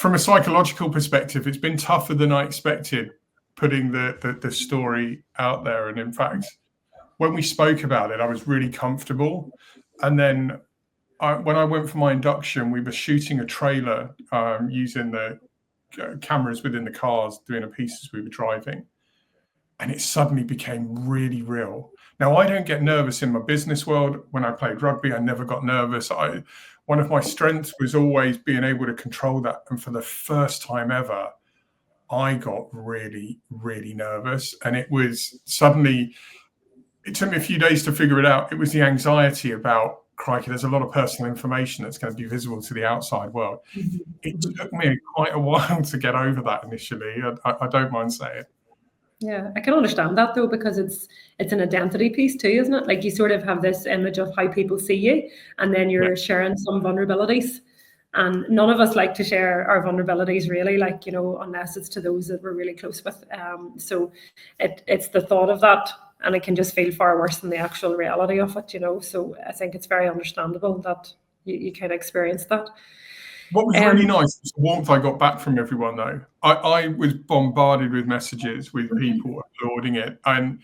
from a psychological perspective, it's been tougher than I expected putting the story out there. And in fact, when we spoke about it, I was really comfortable. And then when I went for my induction, we were shooting a trailer using the cameras within the cars, doing a piece as we were driving. And it suddenly became really real. Now, I don't get nervous in my business world. When I played rugby, I never got nervous. One of my strengths was always being able to control that. And for the first time ever, I got really, really nervous. And it was suddenly, it took me a few days to figure it out. It was the anxiety about, crikey, there's a lot of personal information that's going to be visible to the outside world. It took me quite a while to get over that initially. I don't mind saying. Yeah, I can understand that though, because it's an identity piece too, isn't it? Like you sort of have this image of how people see you, and then you're sharing some vulnerabilities. And none of us like to share our vulnerabilities really, like, you know, unless it's to those that we're really close with. So it's the thought of that, and it can just feel far worse than the actual reality of it, you know. So I think it's very understandable that you kind of experience that. What was really nice was the warmth I got back from everyone, though. I was bombarded with messages with people applauding it. And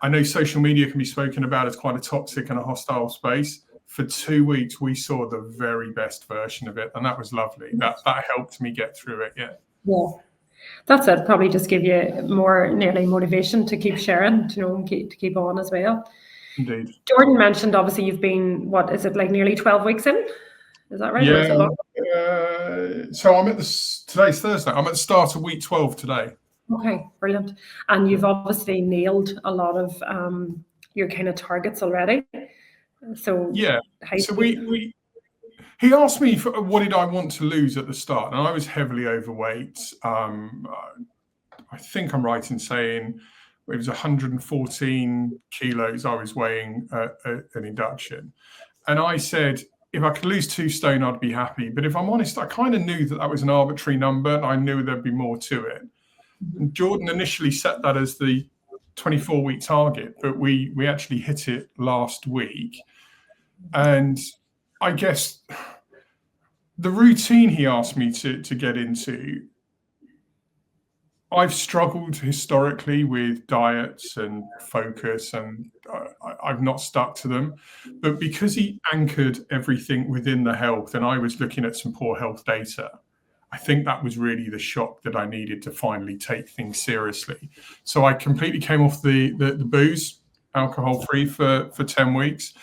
I know social media can be spoken about as quite a toxic and a hostile space. For 2 weeks, we saw the very best version of it. And that was lovely. That helped me get through it, yeah. Yeah. That's it. Probably just give you more nearly motivation to keep sharing, you know, and to keep on as well. Indeed. Jordan mentioned, obviously, you've been, what is it, like nearly 12 weeks in? Is that right? Yeah. So I'm at today's Thursday. I'm at the start of week 12 today. Okay, brilliant. And you've obviously nailed a lot of your kind of targets already. So yeah. So he asked me what did I want to lose at the start, and I was heavily overweight. I think I'm right in saying it was 114 kilos I was weighing at an induction, and I said, if I could lose 2 stone, I'd be happy. But if I'm honest, I kind of knew that was an arbitrary number, and I knew there'd be more to it. And Jordan initially set that as the 24-week target, but we actually hit it last week. And I guess the routine he asked me to get into, I've struggled historically with diets and focus, and I've not stuck to them. But because he anchored everything within the health, and I was looking at some poor health data, I think that was really the shock that I needed to finally take things seriously. So I completely came off the booze, alcohol-free for 10 weeks.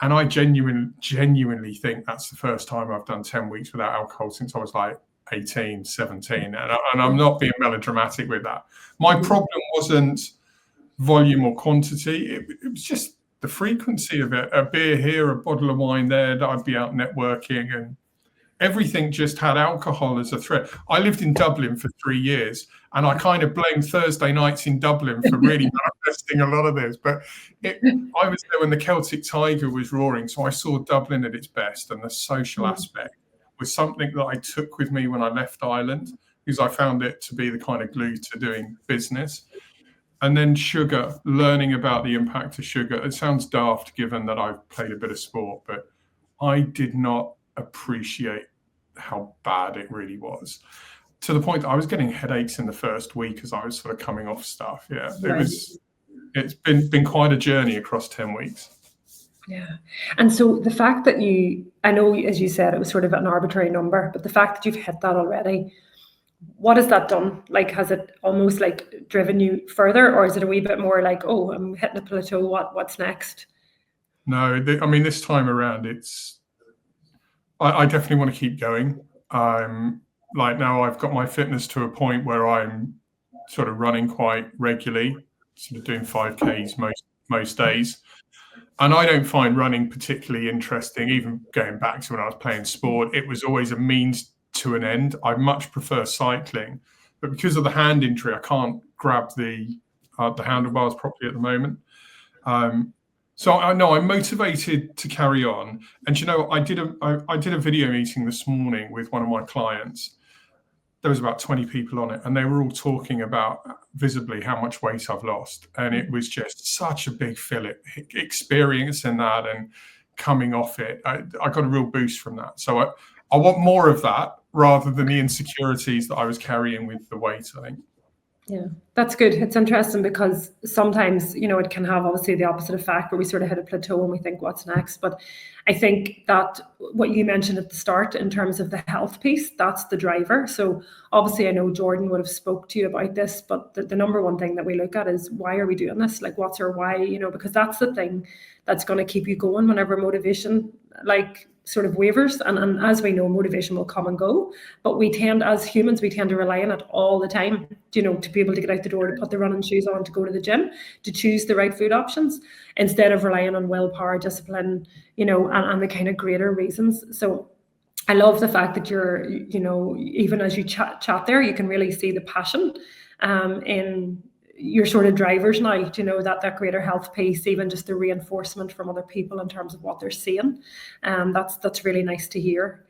And I genuinely think that's the first time I've done 10 weeks without alcohol since I was like 18, 17. And I'm not being melodramatic with that. My problem wasn't volume or quantity. It was just the frequency of it. A beer here, a bottle of wine there, that I'd be out networking, and everything just had alcohol as a threat. I lived in Dublin for 3 years, and I kind of blame Thursday nights in Dublin for really manifesting a lot of this. But I was there when the Celtic Tiger was roaring, so I saw Dublin at its best, and the social aspect was something that I took with me when I left Ireland, because I found it to be the kind of glue to doing business. And then sugar, learning about the impact of sugar. It sounds daft given that I've played a bit of sport, but I did not appreciate how bad it really was, to the point that I was getting headaches in the first week as I was sort of coming off stuff. Yeah, it's been quite a journey across 10 weeks. Yeah. And so the fact that I know, as you said, it was sort of an arbitrary number, but the fact that you've hit that already, what has that done? Like, has it almost like driven you further, or is it a wee bit more like, oh, I'm hitting a plateau, what's next? No, I mean, this time around, I definitely want to keep going. Like now I've got my fitness to a point where I'm sort of running quite regularly, sort of doing 5Ks most days. And I don't find running particularly interesting, even going back to when I was playing sport. It was always a means to an end. I much prefer cycling, but because of the hand injury, I can't grab the handlebars properly at the moment. So I know I'm motivated to carry on. And you know, I did a video meeting this morning with one of my clients. There was about 20 people on it, and they were all talking about visibly how much weight I've lost. And it was just such a big fillip, experiencing that and coming off it. I got a real boost from that. So I want more of that. rather than the insecurities that I was carrying with the weight, I think. Yeah, that's good. It's interesting because sometimes, it can have obviously the opposite effect where we sort of hit a plateau and we think, what's next? But I think that what you mentioned at the start in terms of the health piece, that's the driver. So obviously I know Jordan would have spoke to you about this, but the number one thing that we look at is, why are we doing this? Like, what's our why? Because that's the thing that's going to keep you going whenever motivation sort of wavers, and as we know, motivation will come and go, but as humans, we tend to rely on it all the time, to be able to get out the door, to put the running shoes on, to go to the gym, to choose the right food options, instead of relying on willpower, discipline, and the kind of greater reasons. So I love the fact that you're, even as you chat there, you can really see the passion in your sort of drivers now, that greater health piece, even just the reinforcement from other people in terms of what they're seeing. That's really nice to hear.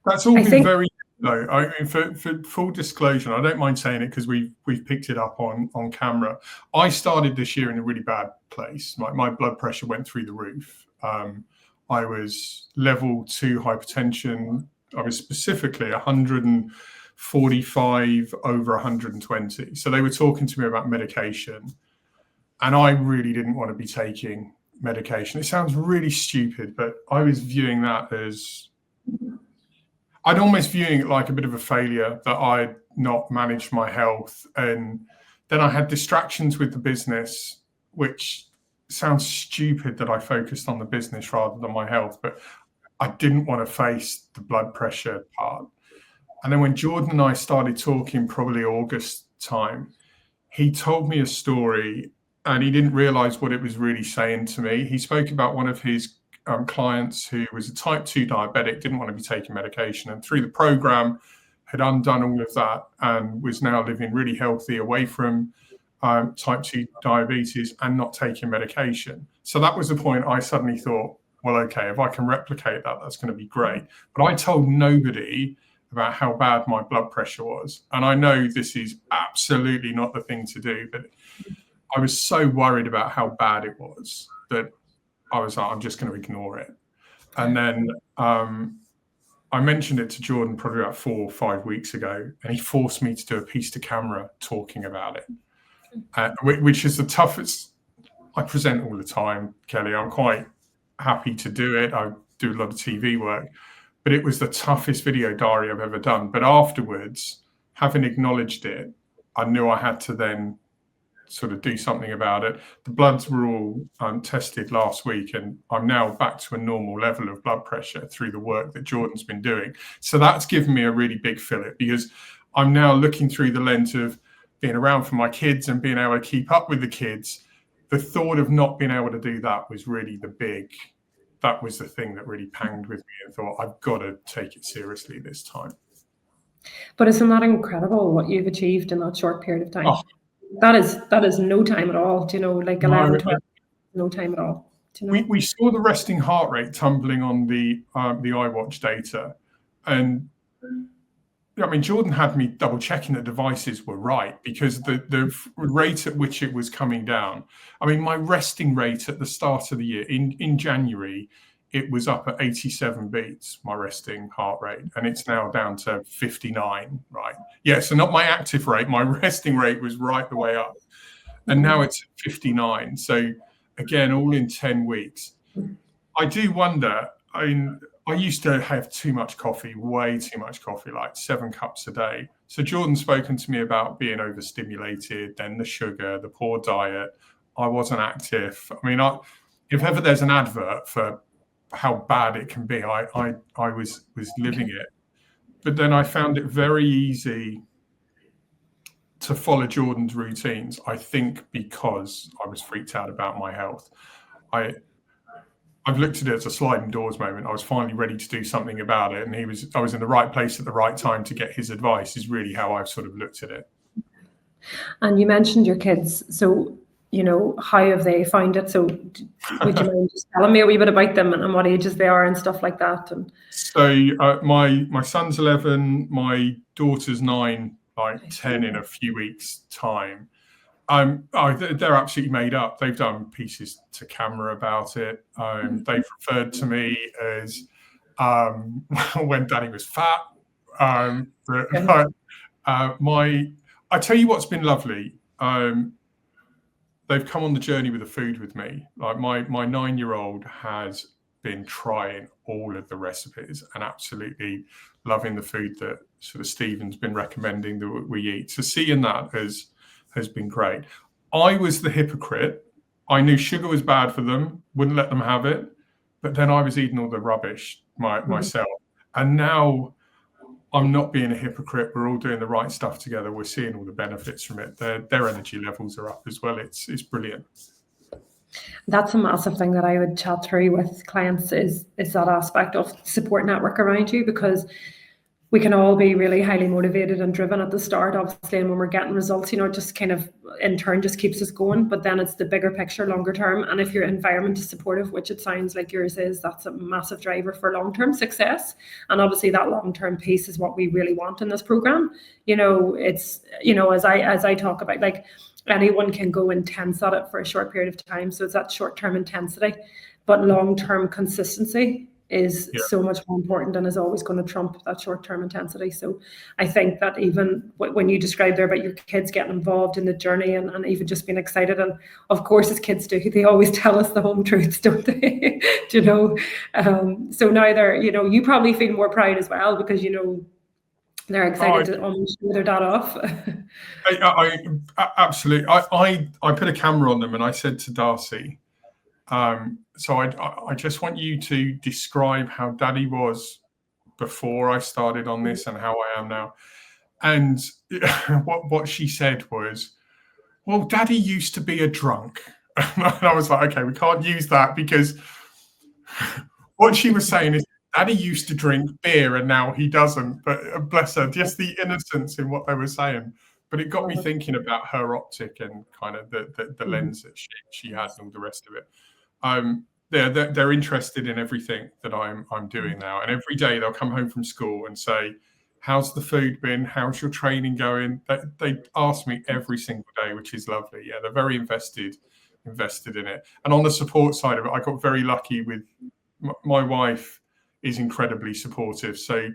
That's all been very, though. I mean, for full disclosure, I don't mind saying it because we've picked it up on camera. I started this year in a really bad place. My blood pressure went through the roof. I was level 2 hypertension. I was specifically 145 over 120. So they were talking to me about medication, and I really didn't want to be taking medication. It sounds really stupid, but I was viewing that as, I'd almost viewing it like a bit of a failure that I'd not managed my health. And then I had distractions with the business, which sounds stupid that I focused on the business rather than my health, but I didn't want to face the blood pressure part. And then when Jordan and I started talking, probably August time, he told me a story and he didn't realize what it was really saying to me. He spoke about one of his clients who was a type 2 diabetic, didn't want to be taking medication, and through the program had undone all of that and was now living really healthy away from type 2 diabetes and not taking medication. So that was the point I suddenly thought, well, okay, if I can replicate that, that's going to be great. But I told nobody about how bad my blood pressure was. And I know this is absolutely not the thing to do, but I was so worried about how bad it was that I was like, I'm just going to ignore it. And then I mentioned it to Jordan probably about 4 or 5 weeks ago, and he forced me to do a piece to camera talking about it, which is the toughest. I present all the time, Kelly. I'm quite happy to do it. I do a lot of TV work, but it was the toughest video diary I've ever done. But afterwards, having acknowledged it, I knew I had to then sort of do something about it. The bloods were all tested last week, and I'm now back to a normal level of blood pressure through the work that Jordan's been doing. So that's given me a really big fillip, because I'm now looking through the lens of being around for my kids and being able to keep up with the kids. The thought of not being able to do that was really that was the thing that really panged with me, and thought, I've got to take it seriously this time. But isn't that incredible what you've achieved in that short period of time? Oh, that is no time at all, like 11, 12, no time at all. We saw the resting heart rate tumbling on the iWatch data, and I mean, Jordan had me double checking that devices were right, because the rate at which it was coming down. I mean, my resting rate at the start of the year in January, it was up at 87 beats, my resting heart rate, and it's now down to 59, right? Yeah, so not my active rate, my resting rate was right the way up. And now it's 59. So again, all in 10 weeks. I do wonder, I used to have too much coffee, way too much coffee, like 7 cups a day. So Jordan's spoken to me about being overstimulated, then the sugar, the poor diet. I wasn't active. I mean, if ever there's an advert for how bad it can be, I was living it. But then I found it very easy to follow Jordan's routines, I think, because I was freaked out about my health. I've looked at it as a sliding doors moment. I was finally ready to do something about it, and I was in the right place at the right time to get his advice, is really how I've sort of looked at it. And you mentioned your kids. So, how have they found it? So would you mind just telling me a wee bit about them and what ages they are and stuff like that? And so my son's 11, my daughter's 9, like 10 in a few weeks' time. They're absolutely made up. They've done pieces to camera about it. They've referred to me as when Daddy was fat, But Okay. I tell you what's been lovely. They've come on the journey with the food with me. Like my 9-year-old has been trying all of the recipes and absolutely loving the food that sort of Stephen's been recommending that we eat. So seeing that has been great. I was the hypocrite. I knew sugar was bad for them, wouldn't let them have it, but then I was eating all the rubbish myself. And now I'm not being a hypocrite. We're all doing the right stuff together. We're seeing all the benefits from it. Their energy levels are up as well. It's brilliant. That's a massive thing that I would chat through with clients is that aspect of support network around you, because we can all be really highly motivated and driven at the start, obviously, and when we're getting results, it just kind of in turn just keeps us going. But then it's the bigger picture, longer term. And if your environment is supportive, which it sounds like yours is, that's a massive driver for long-term success. And obviously that long-term piece is what we really want in this program. It's, as I talk about, like, anyone can go intense at it for a short period of time. So it's that short-term intensity, but long-term consistency is so much more important and is always going to trump that short-term intensity. So I think that even when you described there about your kids getting involved in the journey and even just being excited, and of course as kids do, they always tell us the home truths, don't they? So now they're, you probably feel more proud as well, because they're excited to almost show their dad off. I absolutely. I put a camera on them and I said to Darcy, so I just want you to describe how Daddy was before I started on this and how I am now. And what she said was, well, Daddy used to be a drunk. And I was like, okay, we can't use that, because what she was saying is Daddy used to drink beer and now he doesn't. But bless her, just the innocence in what they were saying. But it got me thinking about her optic and kind of the lens that she had and all the rest of it. They're interested in everything that I'm doing now, and every day they'll come home from school and say, "How's the food been? How's your training going?" They ask me every single day, which is lovely. Yeah, they're very invested in it. And on the support side of it, I got very lucky with my wife is incredibly supportive. So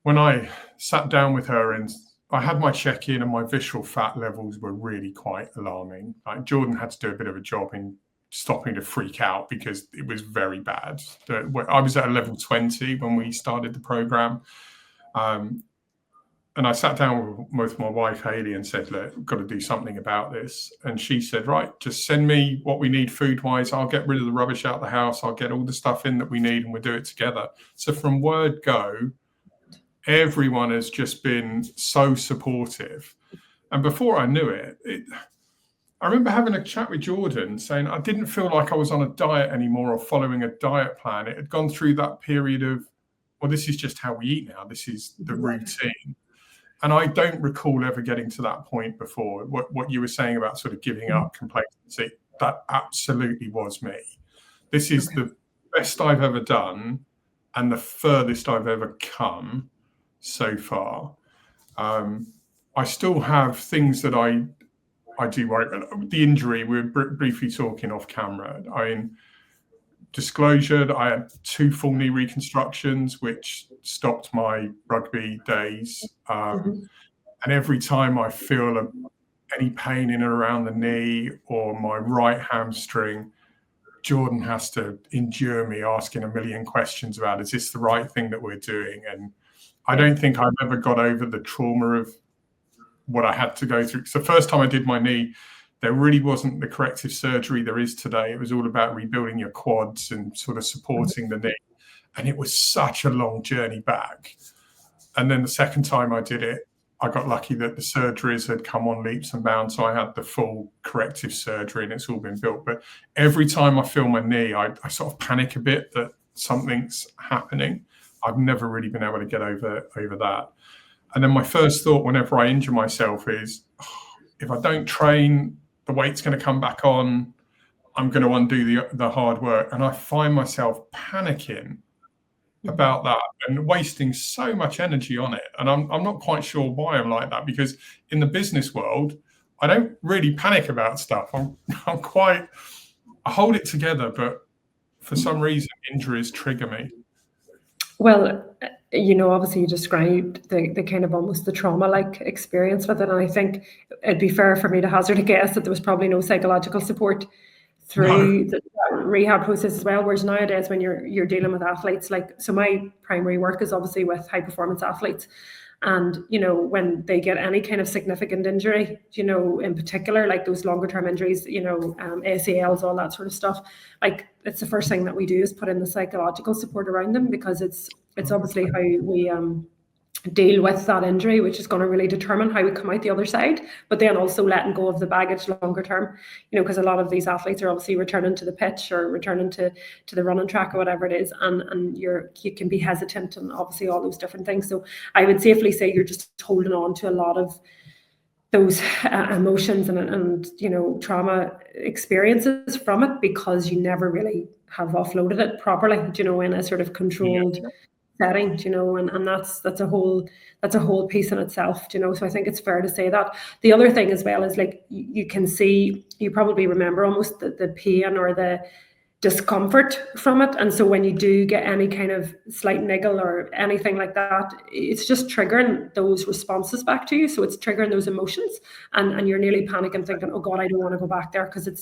when I sat down with her and I had my check-in, and my visceral fat levels were really quite alarming. Like Jordan had to do a bit of a job in stopping to freak out because it was very bad. I was at a level 20 when we started the program. And I sat down with my wife, Hayley, and said, look, we've got to do something about this. And she said, right, just send me what we need food-wise. I'll get rid of the rubbish out of the house. I'll get all the stuff in that we need, and we'll do it together. So from word go, everyone has just been so supportive. And before I knew it, I remember having a chat with Jordan saying I didn't feel like I was on a diet anymore or following a diet plan. It had gone through that period of, well, this is just how we eat now. This is the routine. And I don't recall ever getting to that point before. What you were saying about sort of giving up complacency, that absolutely was me. This is the best I've ever done and the furthest I've ever come so far. I still have things that I do worry about. The injury, we were briefly talking off camera. Disclosure, I had 2 full knee reconstructions, which stopped my rugby days. And every time I feel any pain in and around the knee or my right hamstring, Jordan has to endure me asking a million questions about, is this the right thing that we're doing? And I don't think I've ever got over the trauma of what I had to go through. So the first time I did my knee, there really wasn't the corrective surgery there is today. It was all about rebuilding your quads and sort of supporting the knee. And it was such a long journey back. And then the second time I did it, I got lucky that the surgeries had come on leaps and bounds. So I had the full corrective surgery and it's all been built. But every time I feel my knee, I sort of panic a bit that something's happening. I've never really been able to get over that. And then my first thought whenever I injure myself is, if I don't train, the weight's going to come back on. I'm going to undo the hard work. And I find myself panicking about that and wasting so much energy on it. And I'm not quite sure why I'm like that, because in the business world, I don't really panic about stuff. I hold it together, but for some reason, injuries trigger me. Well, obviously you described the kind of almost the trauma-like experience with it, and I think it'd be fair for me to hazard a guess that there was probably no psychological support through the rehab process as well. Whereas nowadays, when you're dealing with athletes, so my primary work is obviously with high performance athletes, and when they get any kind of significant injury, in particular like those longer term injuries, ACLs, all that sort of stuff, like it's the first thing that we do is put in the psychological support around them, because it's obviously how we deal with that injury, which is going to really determine how we come out the other side, but then also letting go of the baggage longer term, because a lot of these athletes are obviously returning to the pitch or returning to the running track or whatever it is, and you can be hesitant and obviously all those different things. So I would safely say you're just holding on to a lot of those emotions and trauma experiences from it, because you never really have offloaded it properly, in a sort of controlled setting, and that's a whole piece in itself, so I think it's fair to say that. The other thing as well is, like, you can see, you probably remember almost the pain or the discomfort from it, and so when you do get any kind of slight niggle or anything like that, it's just triggering those responses back to you, so it's triggering those emotions, and you're nearly panicking, thinking, oh God, I don't want to go back there, because it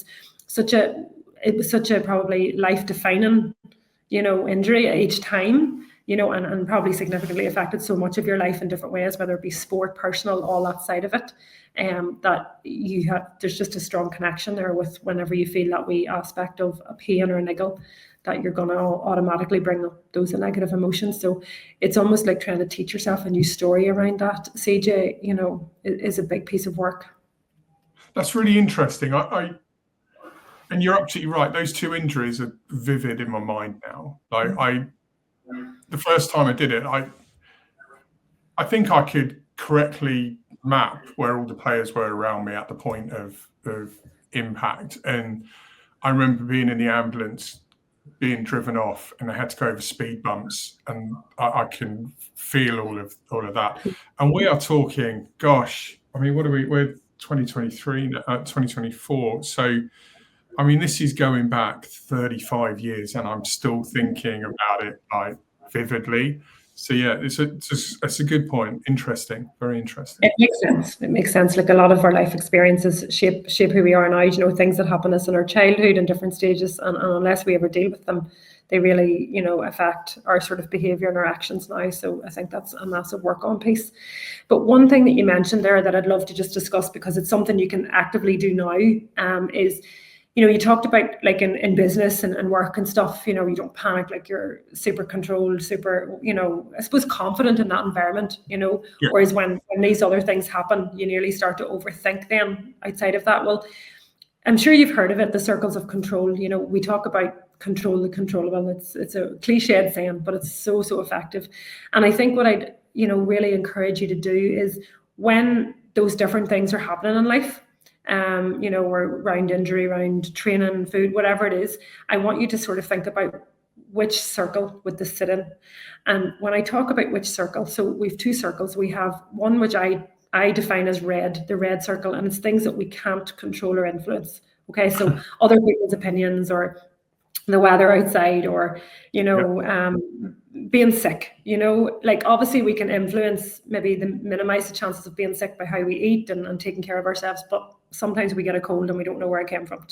was such a probably life-defining injury each time, and probably significantly affected so much of your life in different ways, whether it be sport, personal, all that side of it, that there's just a strong connection there with whenever you feel that wee aspect of a pain or a niggle, that you're going to automatically bring up those negative emotions. So it's almost like trying to teach yourself a new story around that, CJ, is a big piece of work. That's really interesting. And you're absolutely right. Those two injuries are vivid in my mind now. The first time I did it, I think I could correctly map where all the players were around me at the point of impact. And I remember being in the ambulance, being driven off, and I had to go over speed bumps, and I can feel all of that. And we are talking, gosh, I mean, we're 2023, 2024. So, I mean, this is going back 35 years, and I'm still thinking about it vividly. So yeah, it's a good point. Interesting, very interesting. It makes sense. Like, a lot of our life experiences shape who we are now. Things that happen to us in our childhood in different stages, and unless we ever deal with them, they really, affect our sort of behaviour and our actions now. So I think that's a massive work on piece. But one thing that you mentioned there that I'd love to just discuss, because it's something you can actively do now, is, you talked about, like, in business and work and stuff, you don't panic, like, you're super controlled, super, I suppose confident in that environment, Yeah. Whereas when these other things happen, you nearly start to overthink them outside of that. Well, I'm sure you've heard of it, the circles of control. We talk about control the controllable. It's a cliched saying, but it's so effective. And I think what I'd, really encourage you to do is, when those different things are happening in life, or around injury, around training, food, whatever it is, I want you to sort of think about which circle would this sit in. And when I talk about which circle, so we've two circles. We have one which I define as red, the red circle, and it's things that we can't control or influence. Okay, so other people's opinions, or the weather outside, or being sick, like, obviously we can influence, maybe minimize the chances of being sick by how we eat and taking care of ourselves, but sometimes we get a cold and we don't know where it came from,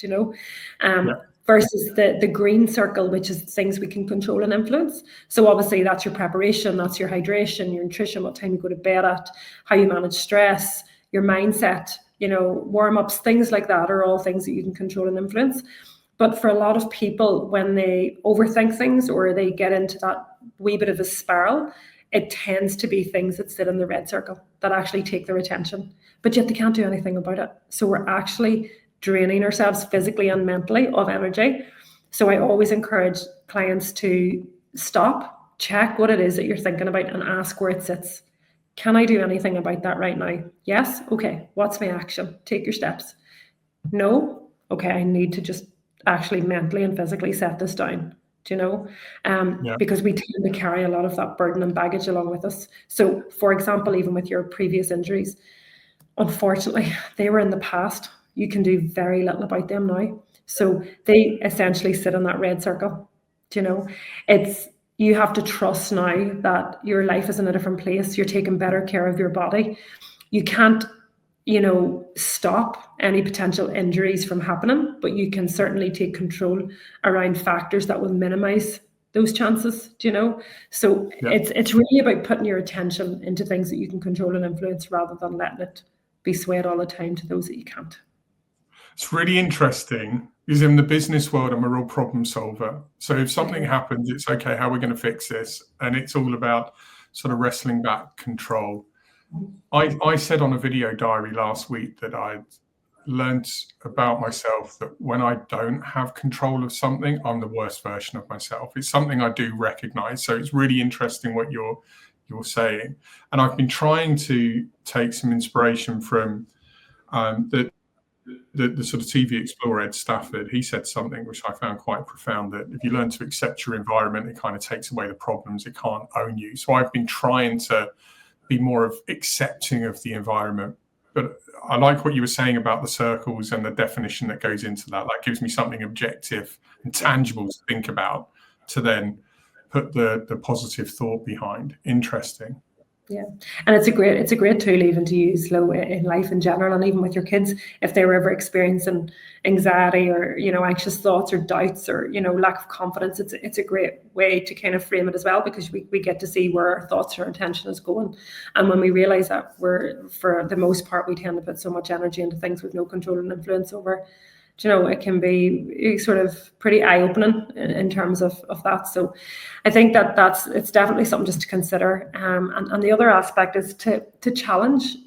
versus the green circle, which is things we can control and influence. So obviously that's your preparation, that's your hydration, your nutrition, what time you go to bed at, how you manage stress, your mindset, warm-ups, things like that are all things that you can control and influence. But for a lot of people, when they overthink things or they get into that wee bit of a spiral, it tends to be things that sit in the red circle that actually take their attention, but yet they can't do anything about it. So we're actually draining ourselves physically and mentally of energy. So I always encourage clients to stop, check what it is that you're thinking about, and ask where it sits. Can I do anything about that right now? Yes? Okay. What's my action? Take your steps. No? Okay, I need to just actually mentally and physically set this down, because we tend to carry a lot of that burden and baggage along with us. So, for example, even with your previous injuries, unfortunately, they were in the past. You can do very little about them now. So they essentially sit in that red circle. It's you have to trust now that your life is in a different place. You're taking better care of your body. You can't, stop any potential injuries from happening, but you can certainly take control around factors that will minimize those chances, So Yeah. it's really about putting your attention into things that you can control and influence rather than letting it be swayed all the time to those that you can't. It's really interesting because in the business world, I'm a real problem solver. So if something happens, it's okay, how are we going to fix this? And it's all about sort of wrestling back control. I said on a video diary last week that I'd learned about myself that when I don't have control of something, I'm the worst version of myself. It's something I do recognize. So it's really interesting what you're saying. And I've been trying to take some inspiration from the sort of TV explorer Ed Stafford. He said something which I found quite profound, that if you learn to accept your environment, it kind of takes away the problems. It can't own you. So I've been trying to be more of accepting of the environment. But I like what you were saying about the circles and the definition that goes into that. That gives me something objective and tangible to think about, to then put the positive thought behind. Interesting. Yeah, and it's a great tool even to use in life in general, and even with your kids if they were ever experiencing anxiety or anxious thoughts or doubts or lack of confidence. It's a great way to kind of frame it as well, because we get to see where our thoughts or intention is going, and when we realize that we're, for the most part, we tend to put so much energy into things with no control and influence over. It can be sort of pretty eye-opening in terms of that. So I think it's definitely something just to consider. And the other aspect is to challenge,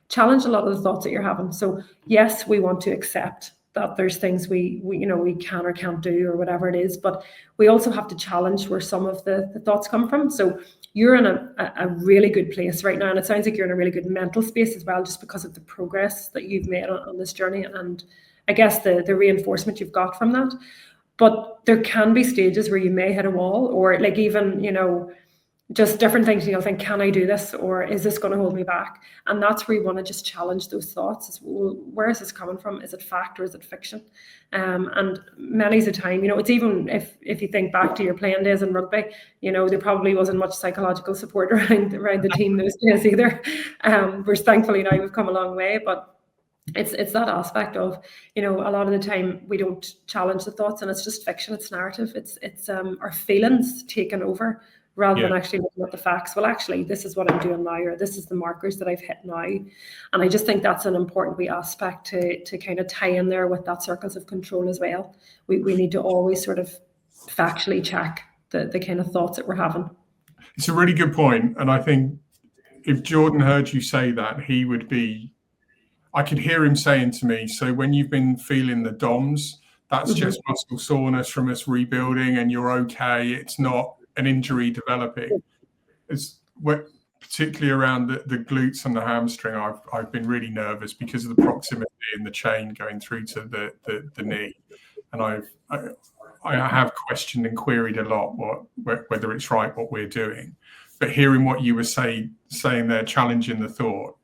challenge a lot of the thoughts that you're having. So yes, we want to accept that there's things we can or can't do or whatever it is, but we also have to challenge where some of the thoughts come from. So you're in a really good place right now, and it sounds like you're in a really good mental space as well, just because of the progress that you've made on this journey, and I guess the reinforcement you've got from that. But there can be stages where you may hit a wall, or like even, just different things, think, can I do this? Or is this going to hold me back? And that's where you want to just challenge those thoughts. Well, where is this coming from? Is it fact or is it fiction? And many's the time, it's even if you think back to your playing days in rugby, there probably wasn't much psychological support around the team those days either. Whereas thankfully now we've come a long way, but it's that aspect of, a lot of the time we don't challenge the thoughts, and it's just fiction, it's narrative, it's our feelings taken over rather than actually looking at the facts. Well, actually, this is what I'm doing now, or this is the markers that I've hit now. And I just think that's an important wee aspect to kind of tie in there with that circles of control as well. We need to always sort of factually check the kind of thoughts that we're having. It's a really good point. And I think if Jordan heard you say that, he would be, I could hear him saying to me, so when you've been feeling the DOMS, that's just muscle soreness from us rebuilding and you're okay. It's not an injury developing. It's particularly around the glutes and the hamstring. I've been really nervous because of the proximity in the chain going through to the knee, and I have questioned and queried a lot whether it's right what we're doing. But hearing what you were saying there, challenging the thought,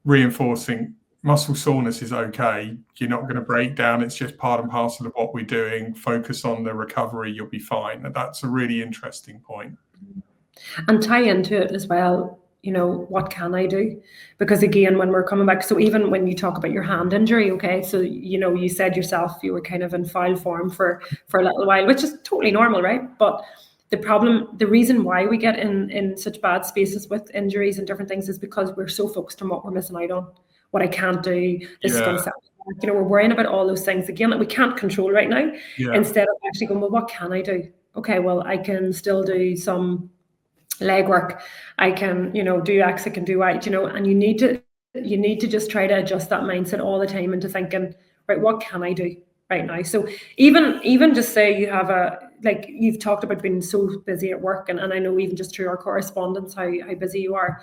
reinforcing muscle soreness is okay. You're not going to break down. It's just part and parcel of what we're doing. Focus on the recovery. You'll be fine. And that's a really interesting point. And tie into it as well, what can I do? Because again, when we're coming back, so even when you talk about your hand injury, okay, so, you said yourself you were kind of in foul form for a little while, which is totally normal, right? But the reason why we get in such bad spaces with injuries and different things is because we're so focused on what we're missing out on. What I can't do, this is going to sound, we're worrying about all those things again that we can't control right now, instead of actually going, well, what can I do? Okay, well, I can still do some leg work. I can, do X, I can do Y, and you need to just try to adjust that mindset all the time into thinking, right, what can I do right now? So even just say you have you've talked about being so busy at work, and I know even just through our correspondence how busy you are.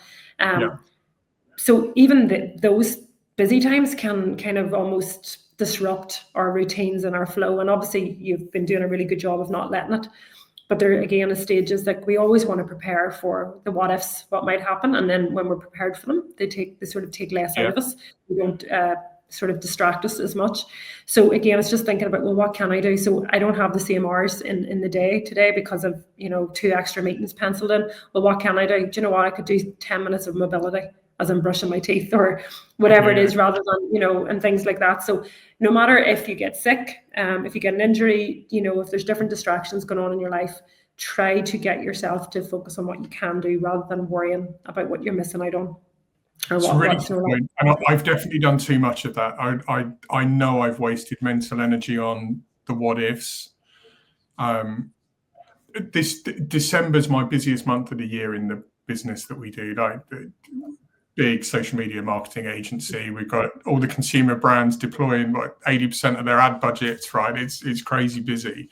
So even those busy times can kind of almost disrupt our routines and our flow. And obviously you've been doing a really good job of not letting it. But there again is stages like we always want to prepare for the what ifs, what might happen. And then when we're prepared for them, they sort of take less out of us. We don't sort of distract us as much. So again, it's just thinking about, well, what can I do? So I don't have the same hours in the day today because of, 2 extra meetings penciled in. Well, what can I do? Do you know what? I could do 10 minutes of mobility as I'm brushing my teeth or whatever it is, rather than, and things like that. So no matter if you get sick, if you get an injury, if there's different distractions going on in your life, try to get yourself to focus on what you can do rather than worrying about what you're missing out on. It's a really good point. And I've definitely done too much of that. I know I've wasted mental energy on the what ifs. This December's my busiest month of the year in the business that we do. Like, big social media marketing agency. We've got all the consumer brands deploying like 80% of their ad budgets, right? It's crazy busy.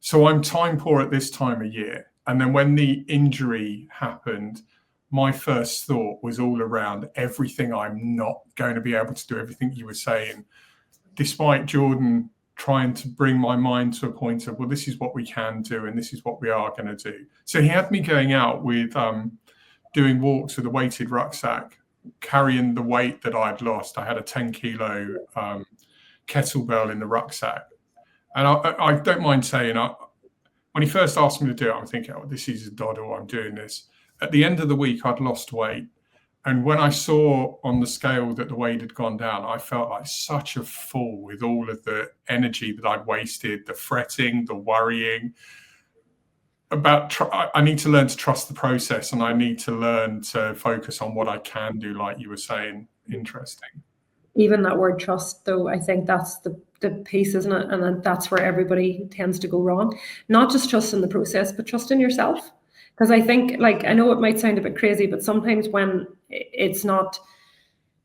So I'm time poor at this time of year. And then when the injury happened, my first thought was all around everything I'm not going to be able to do, everything you were saying, despite Jordan trying to bring my mind to a point of, well, this is what we can do and this is what we are going to do. So he had me going out with doing walks with a weighted rucksack, carrying the weight that I'd lost. I had a 10 kilo kettlebell in the rucksack. And I don't mind saying, when he first asked me to do it, I'm thinking, oh, this is a doddle, I'm doing this. At the end of the week, I'd lost weight. And when I saw on the scale that the weight had gone down, I felt like such a fool with all of the energy that I'd wasted, the fretting, the worrying. I need to learn to trust the process, and I need to learn to focus on what I can do, like you were saying. Interesting. Even that word trust, though, I think that's the piece, isn't it? And that's where everybody tends to go wrong. Not just trust in the process, but trust in yourself. Because I think, I know it might sound a bit crazy, but sometimes when it's not,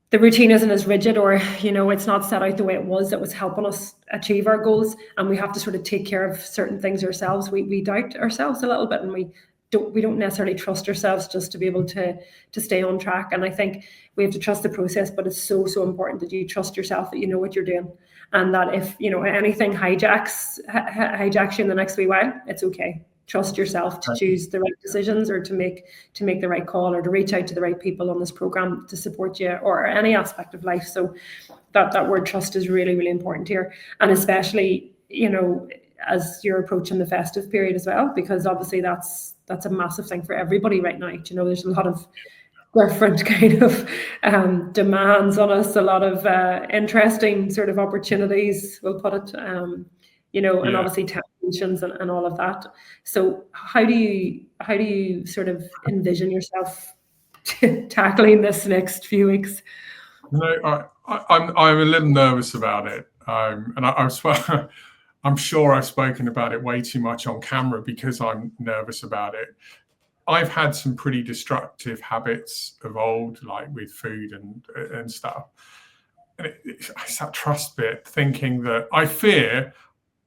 the routine isn't as rigid, or, it's not set out the way it was helping us achieve our goals, and we have to sort of take care of certain things ourselves, we doubt ourselves a little bit, and we don't necessarily trust ourselves just to be able to stay on track. And I think we have to trust the process, but it's so important that you trust yourself, that you know what you're doing, and that if anything hijacks you in the next wee while, it's okay. Trust yourself to choose the right decisions, or to make the right call, or to reach out to the right people on this program to support you, or any aspect of life. So that word trust is really, really important here, and especially as you're approaching the festive period as well, because obviously that's a massive thing for everybody right now. There's a lot of different kind of demands on us, a lot of interesting sort of opportunities, we'll put it, and obviously tensions and all of that. So how do you sort of envision yourself tackling this next few weeks? No, I'm a little nervous about it, and I'm sure I've spoken about it way too much on camera because I'm nervous about it. I've had some pretty destructive habits of old, like with food and stuff. And it's that trust bit, thinking that I fear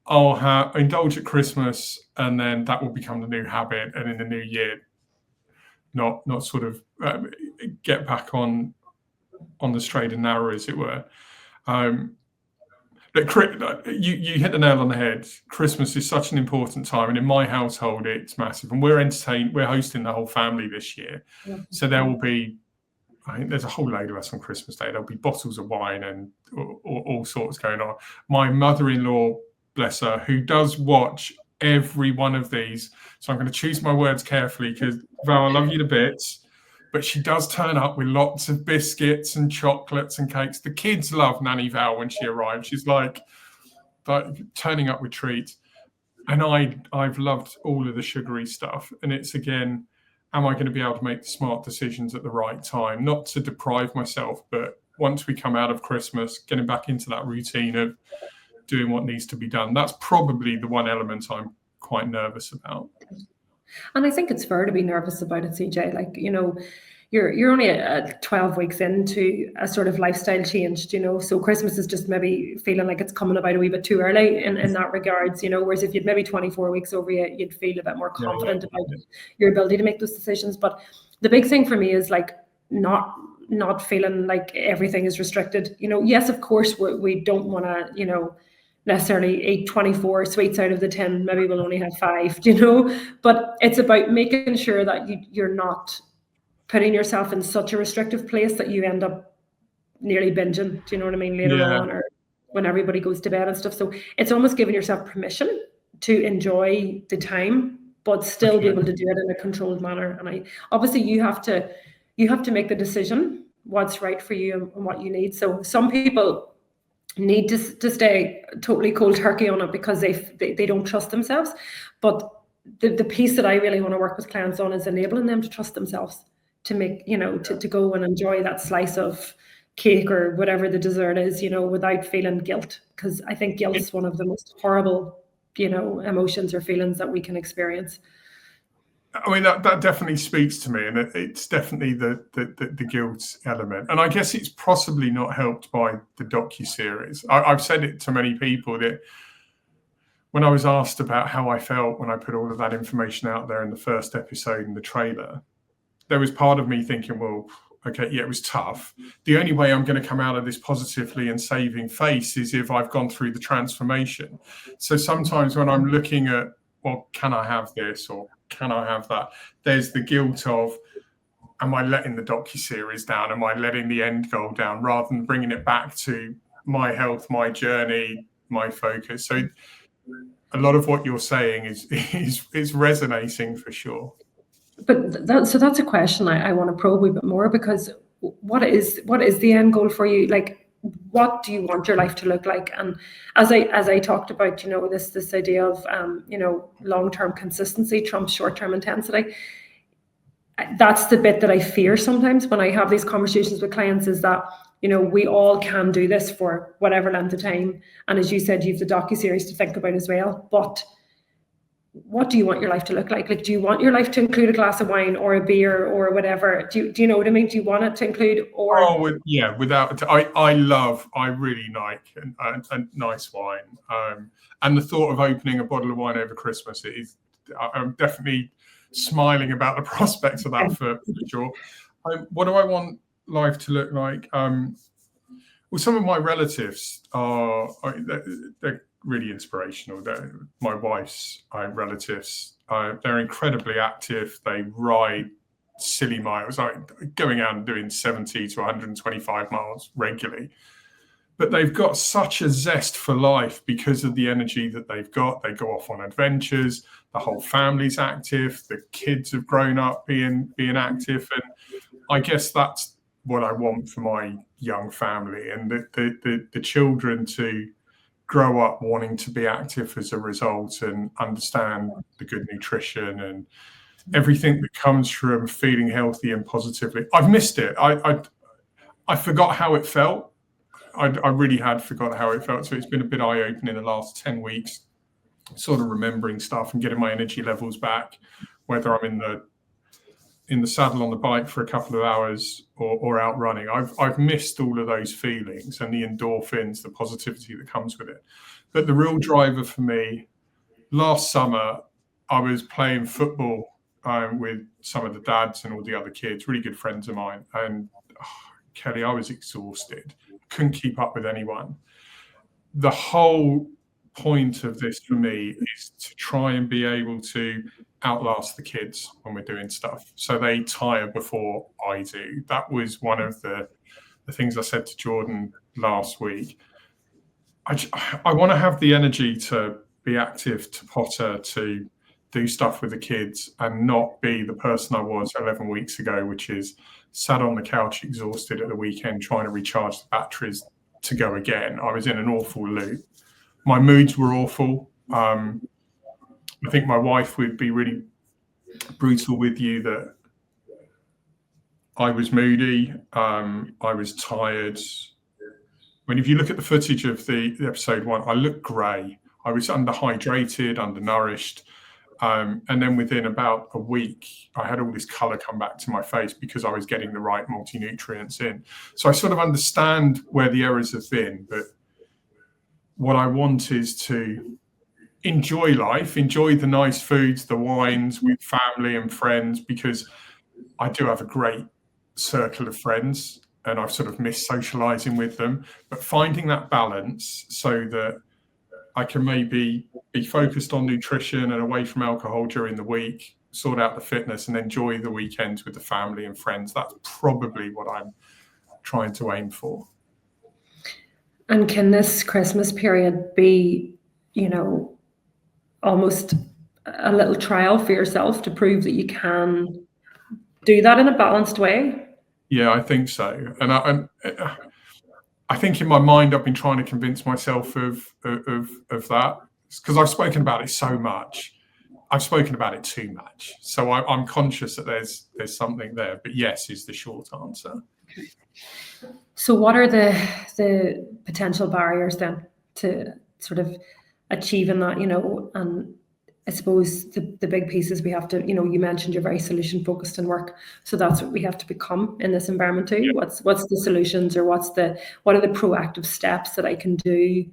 I'll indulge at Christmas, and then that will become the new habit, and in the new year, not sort of get back on the straight and narrow, as it were. But you hit the nail on the head. Christmas is such an important time, and in my household, it's massive. And we're hosting the whole family this year, so there will be, I think there's a whole load of us on Christmas Day. There'll be bottles of wine and all sorts going on. My mother-in-law, bless her, who does watch every one of these, so I'm going to choose my words carefully, because Val, I love you to bits, but she does turn up with lots of biscuits and chocolates and cakes. The kids love Nanny Val when she arrives. She's like turning up with treats. And I've loved all of the sugary stuff. And it's, again, am I going to be able to make the smart decisions at the right time? Not to deprive myself, but once we come out of Christmas, getting back into that routine of doing what needs to be done. That's probably the one element I'm quite nervous about. And I think it's fair to be nervous about it, CJ. You're only 12 weeks into a sort of lifestyle change, so Christmas is just maybe feeling like it's coming about a wee bit too early in that regards, whereas if you'd maybe 24 weeks over you'd feel a bit more confident about your ability to make those decisions. But the big thing for me is not feeling like everything is restricted. Yes, of course, we don't want to, necessarily eat 24 sweets out of the 10, maybe we'll only have 5, but it's about making sure that you're not putting yourself in such a restrictive place that you end up nearly binging, do you know what I mean, later Yeah. on, or when everybody goes to bed and stuff. So it's almost giving yourself permission to enjoy the time, but still be Okay. able to do it in a controlled manner. And obviously you have to make the decision what's right for you and what you need. So some people need to stay totally cold turkey on it because they don't trust themselves. But the piece that I really want to work with clients on is enabling them to trust themselves, to make, to go and enjoy that slice of cake or whatever the dessert is, without feeling guilt. Because I think guilt is one of the most horrible, emotions or feelings that we can experience. I mean, that definitely speaks to me, and it's definitely the guilt element. And I guess it's possibly not helped by the docuseries. I've said it to many people that when I was asked about how I felt when I put all of that information out there in the first episode in the trailer, there was part of me thinking, well, okay, yeah, it was tough. The only way I'm going to come out of this positively and saving face is if I've gone through the transformation. So sometimes when I'm looking at, well, can I have this or can I have that? There's the guilt of, am I letting the docuseries down? Am I letting the end goal down rather than bringing it back to my health, my journey, my focus? So a lot of what you're saying is resonating for sure. But that's a question I want to probe a bit more, because what is the end goal for you? Like, what do you want your life to look like? And as I talked about, this idea of long-term consistency trumps short-term intensity. That's the bit that I fear sometimes when I have these conversations with clients, is that we all can do this for whatever length of time. And as you said, you've the docuseries to think about as well. But what do you want your life to look like? Like, do you want your life to include a glass of wine or a beer or whatever? Do you know what I mean? Do you want it to include, or? Oh, yeah, without, I really like a nice wine. And the thought of opening a bottle of wine over Christmas, I'm definitely smiling about the prospects of that for sure. What do I want life to look like? Well, some of my relatives they're really inspirational. My wife's relatives, they're incredibly active. They ride silly miles, like going out and doing 70 to 125 miles regularly. But they've got such a zest for life because of the energy that they've got. They go off on adventures. The whole family's active. The kids have grown up being active, and I guess that's what I want for my young family, and the children to grow up wanting to be active as a result and understand the good nutrition and everything that comes from feeling healthy and positively. I've missed it. I forgot how it felt. I really had forgot how it felt. So it's been a bit eye-opening the last 10 weeks, sort of remembering stuff and getting my energy levels back, whether I'm in the saddle on the bike for a couple of hours or out running. I've missed all of those feelings and the endorphins, the positivity that comes with it. But the real driver for me, last summer, I was playing football with some of the dads and all the other kids, really good friends of mine. And Kelly, I was exhausted. Couldn't keep up with anyone. The whole point of this for me is to try and be able to outlast the kids when we're doing stuff, so they tire before I do. That was one of the things I said to Jordan last week. I want to have the energy to be active, to potter, to do stuff with the kids, and not be the person I was 11 weeks ago, which is sat on the couch exhausted at the weekend trying to recharge the batteries to go again. I was in an awful loop. My moods were awful. I think my wife would be really brutal with you that I was moody. I was tired. I mean, if you look at the footage of the episode 1, I looked grey. I was underhydrated, undernourished. And then within about a week, I had all this colour come back to my face because I was getting the right multi-nutrients in. So I sort of understand where the errors have been. But what I want is to enjoy life, enjoy the nice foods, the wines with family and friends, because I do have a great circle of friends and I've sort of missed socializing with them. But finding that balance so that I can maybe be focused on nutrition and away from alcohol during the week, sort out the fitness and enjoy the weekends with the family and friends. That's probably what I'm trying to aim for. And can this Christmas period be, almost a little trial for yourself to prove that you can do that in a balanced way? Yeah, I think so. And I think in my mind, I've been trying to convince myself of that, because I've spoken about it so much. I've spoken about it too much, so I'm conscious that there's something there. But yes, is the short answer. So, what are the potential barriers then to sort of achieving that? And I suppose the big pieces we have to, you mentioned you're very solution focused in work, so that's what we have to become in this environment too. Yeah. What's the solutions, or what are the proactive steps that I can do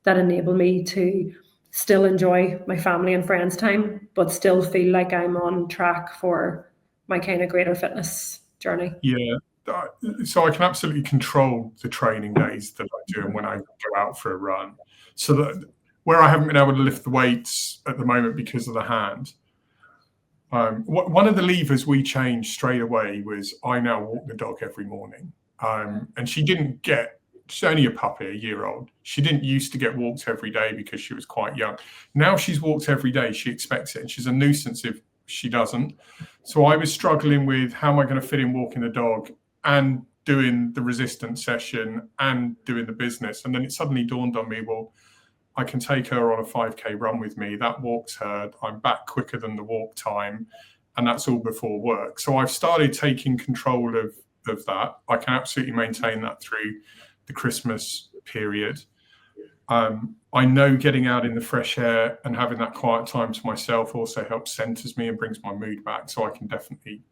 that enable me to still enjoy my family and friends time, but still feel like I'm on track for my kind of greater fitness journey? Yeah. So I can absolutely control the training days that I do and when I go out for a run. So that where I haven't been able to lift the weights at the moment because of the hand, one of the levers we changed straight away was I now walk the dog every morning. And she's only a puppy, a year old. She didn't used to get walked every day because she was quite young. Now she's walked every day. She expects it, and she's a nuisance if she doesn't. So I was struggling with how am I going to fit in walking the dog and doing the resistance session and doing the business. And then it suddenly dawned on me, well, I can take her on a 5K run with me. That walks her. I'm back quicker than the walk time. And that's all before work. So I've started taking control of that. I can absolutely maintain that through the Christmas period. I know getting out in the fresh air and having that quiet time to myself also helps centers me and brings my mood back. So I can definitely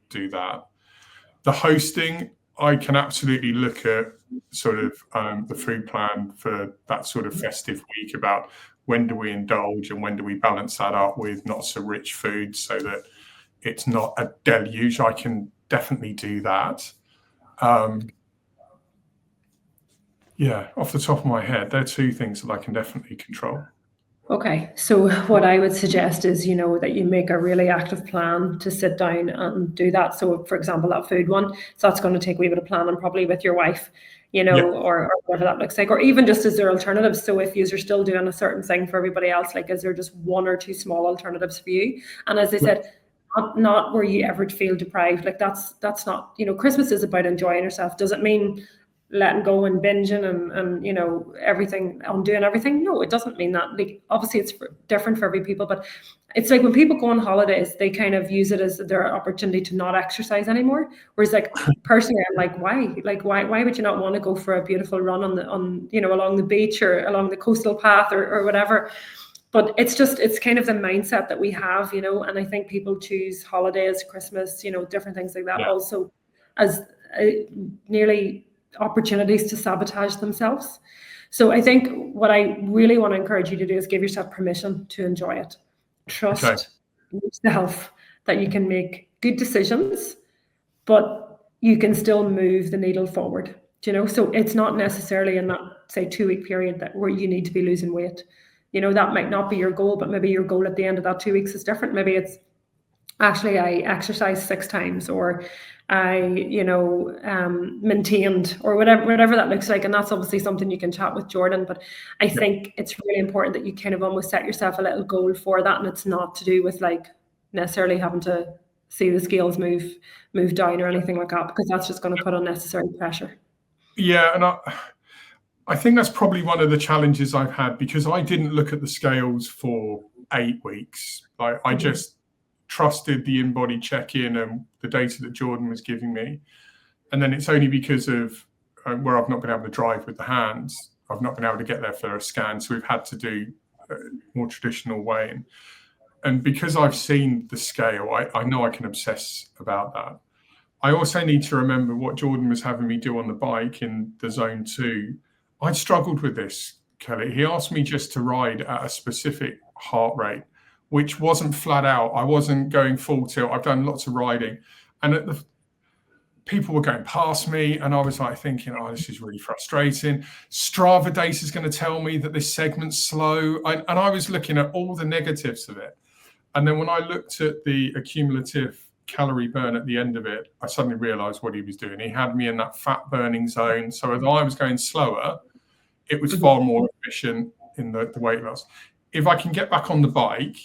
do that. The hosting, I can absolutely look at sort of the food plan for that sort of festive week about when do we indulge and when do we balance that up with not so rich food so that it's not a deluge. I can definitely do that. Yeah, off the top of my head, they're two things that I can definitely control. Okay, so what I would suggest is, that you make a really active plan to sit down and do that. So, for example, that food one, so that's going to take a wee bit of planning, probably with your wife, Yeah. or whatever that looks like, or even just as there alternatives. So, if you're still doing a certain thing for everybody else, like, is there just one or two small alternatives for you? And as I said, not where you ever feel deprived. Like that's not, Christmas is about enjoying yourself. Does it mean letting go and binging and everything, undoing everything? No, it doesn't mean that. Like, obviously it's different for every people, but it's like when people go on holidays, they kind of use it as their opportunity to not exercise anymore. Whereas, like, personally, I'm like, why? Like, why would you not want to go for a beautiful run along the beach or along the coastal path or whatever? But it's kind of the mindset that we have, and I think people choose holidays, Christmas, different things like that, also as nearly opportunities to sabotage themselves. So I think what I really want to encourage you to do is give yourself permission to enjoy it. Trust yourself that you can make good decisions, but you can still move the needle forward. So it's not necessarily in that, say, 2-week period where you need to be losing weight. That might not be your goal, but maybe your goal at the end of that 2 weeks is different. Maybe it's actually I exercised 6 times, or I, maintained, or whatever that looks like. And that's obviously something you can chat with Jordan. But I think it's really important that you kind of almost set yourself a little goal for that. And it's not to do with like necessarily having to see the scales move down or anything like that, because that's just going to put unnecessary pressure. Yeah, and I think that's probably one of the challenges I've had, because I didn't look at the scales for 8 weeks. I just trusted the in-body check-in and the data that Jordan was giving me. And then it's only because of where I've not been able to drive with the hands, I've not been able to get there for a scan. So we've had to do more traditional weighing. And because I've seen the scale, I know I can obsess about that. I also need to remember what Jordan was having me do on the bike in the zone 2. I struggled with this, Kelly. He asked me just to ride at a specific heart rate, which wasn't flat out. I wasn't going full tilt. I've done lots of riding, and people were going past me, and I was like thinking, oh, this is really frustrating. Strava data is going to tell me that this segment's slow. And I was looking at all the negatives of it. And then when I looked at the accumulative calorie burn at the end of it, I suddenly realized what he was doing. He had me in that fat burning zone. So as I was going slower, it was far more efficient in the weight loss. If I can get back on the bike,